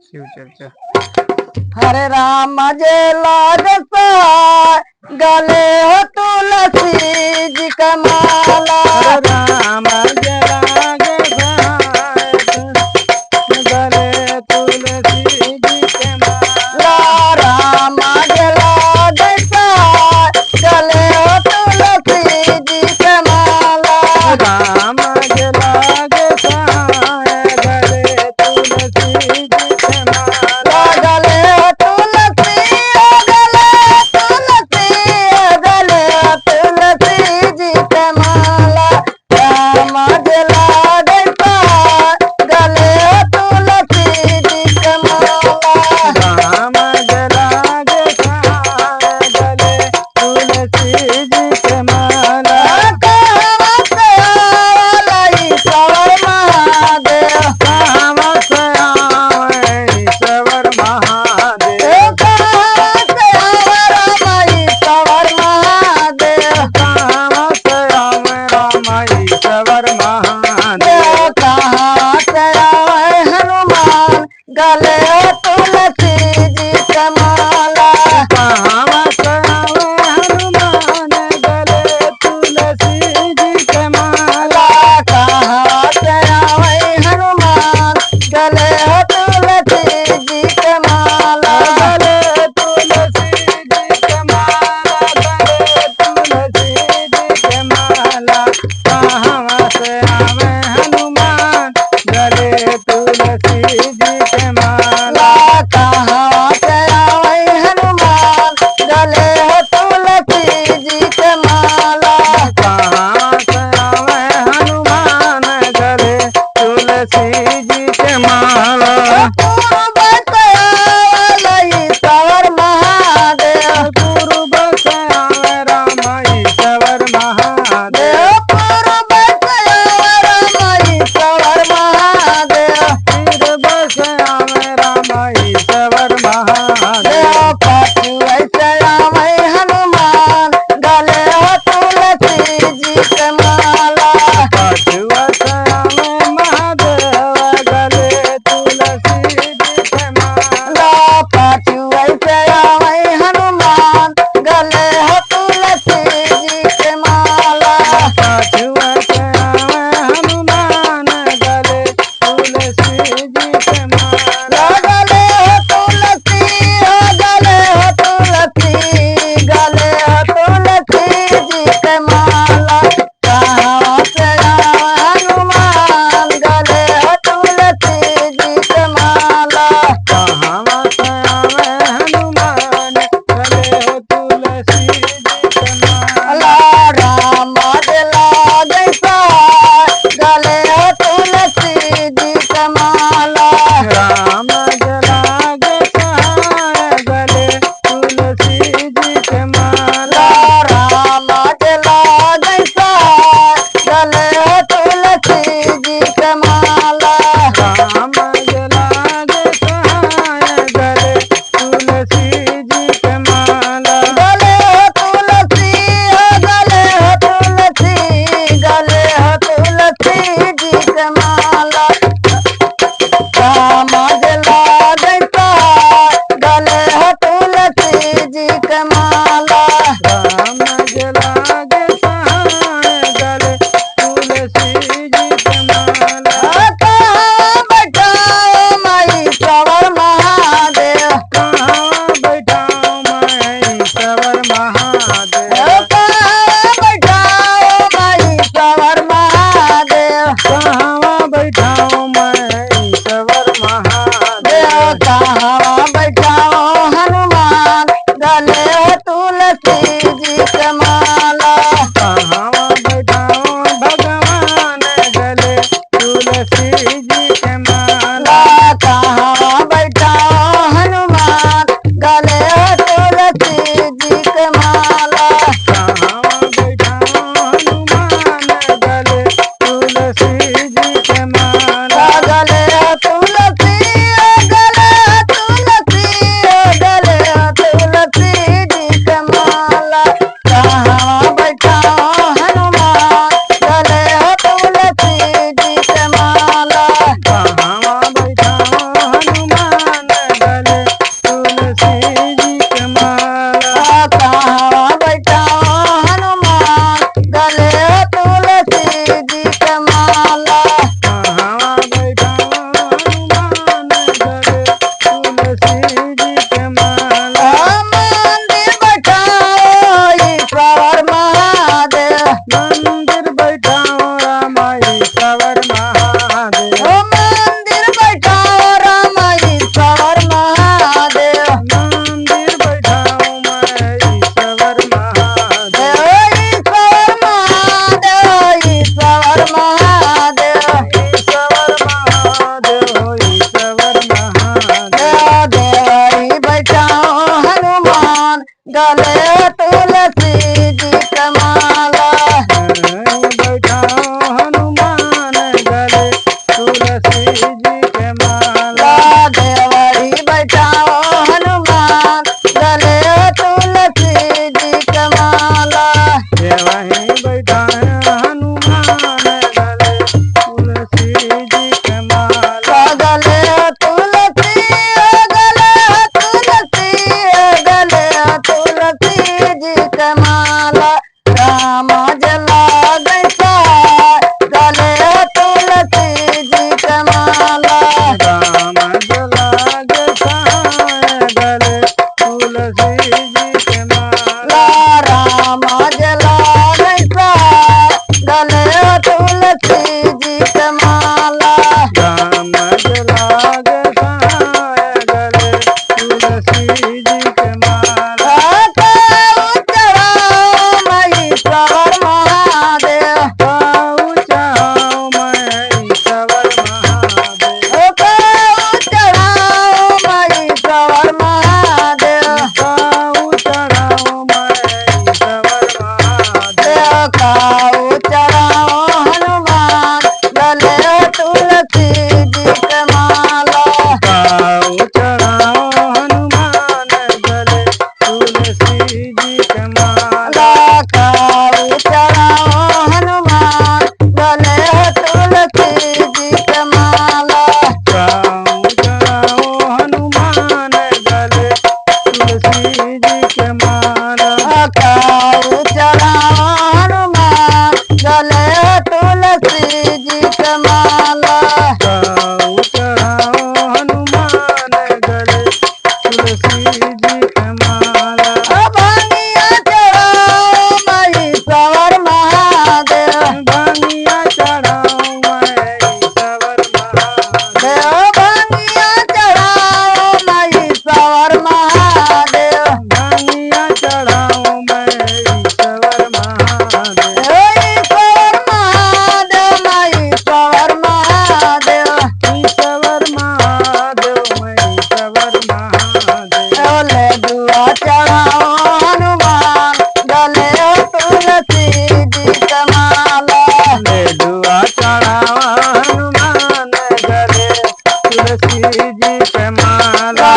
शिव चर्चा। हरे राम जे लाग गले हो तुलसी जी का माला। हरे राम जय लाग गले तुलसी जी के माला। राम जे लाग गले हो तुलसी जी का माला। राम जय लाग गले तुलसी जी के माला। गले तुलसी गले तुलसी गले तुलसी जी के माला। राम जे लाग गले तुलसी जी के माला। राम जय लाग गले तुलसी जी के माला। कहवत आलई सवर महादेव। कहवत आवे ईश्वर महादेव। कहवत आलई सवर महादेव। कहवत आवे राम ईश्वर महादेव। कहवत आवे हनुमान गले तुलसी जी के माला। कहवत आवे हनुमान गले तुलसी जी के माला। कहवत आवे हनुमान गले तुलसी जी के माला। गले तुलसी जी के माला। गले तुलसी जी के माला। कहवत आवे हनुमान गले तुलसी जी के माला। कहवत आवे हनुमान गले तुलसी जी के माला। कहवत आवे हनुमान गले तुलसी जी के माला। पूर्वत आलई सवर महादेव। गुरु बस आवे राम ईश्वर महादेव। पूर्वत आलई सवर महादेव। फिर बस आवे राम ईश्वर महादेव। पशुवत आवे हनुमान गले तुलसी जी के माला। पशुवत आवे महादेव गले तुलसी जी के गले तुलसी जी के माला बैठाओ हनुमान गले तुलसी जी के माला देवरी बैठाओ हनुमान गले तुलसी जी के माला ये वहीं बैठाए हनुमान गले तुलसी जी के माला गले तुलसी गले तुलसी गले तुलसी जी के माला राम जला गैसा गले तुलसी जी के माला राम जला गले तुलसी जी के माला राम जला गैसा गले तुलसी जी के माला राम जला गले तुलसी जी के माला महेश्वर महादेव पाऊ चाहो महेश्वर महादेव महेश्वर महादेव पाऊ चढ़ाओ महेश्वर महादेव खाऊ चढ़ाओ हनुमान गले तुलसी जी के माला पाऊ चढ़ाओ हनुमान गले तुलसी जी के माला खाऊ चढ़ाओ हनुमान गले तुलसी जी के माला पाऊ चढ़ाओ हनुमान गले तुलसी जी के माला खाऊ चढ़ाओ हनुमान गले तुलसी जी के माला पाऊ चढ़ाओ हनुमान गले तुलसी जी के माला भंगिया चढ़ाओ महेश्वर महादेव भांगिया चढ़ाओ महेश्वर महादेव भंगिया चढ़ाओ महेश्वर महादेव भांगिया चढ़ाओ महेश्वर महादेव ईश्वर महादेव महेश्वर महादेव ईश्वर महादेव महेश्वर महादेव ले दुआ चढ़ाओ हनुमान गले तुलसी जी के माला ले दुआ चढ़ाओ हनुमान गले तुलसी जी के माला